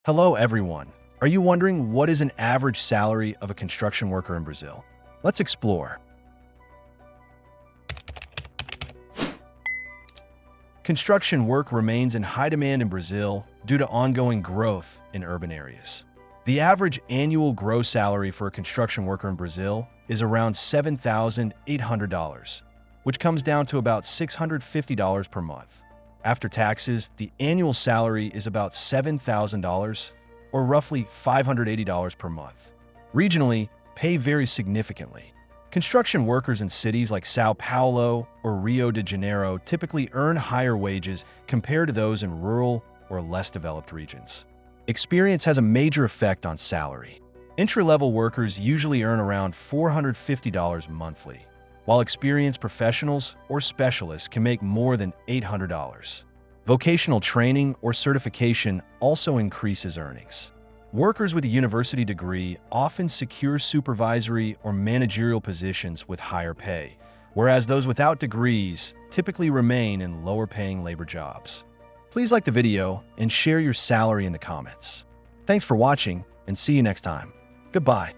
Hello, everyone. Are you wondering what is an average salary of a construction worker in Brazil? Let's explore. Construction work remains in high demand in Brazil due to ongoing growth in urban areas. The average annual gross salary for a construction worker in Brazil is around $7,800, which comes down to about $650 per month. After taxes, the annual salary is about $7,000, or roughly $580 per month. Regionally, pay varies significantly. Construction workers in cities like Sao Paulo or Rio de Janeiro typically earn higher wages compared to those in rural or less developed regions. Experience has a major effect on salary. Entry-level workers usually earn around $450 monthly, while experienced professionals or specialists can make more than $800. Vocational training or certification also increases earnings. Workers with a university degree often secure supervisory or managerial positions with higher pay, whereas those without degrees typically remain in lower-paying labor jobs. Please like the video and share your salary in the comments. Thanks for watching, and see you next time. Goodbye.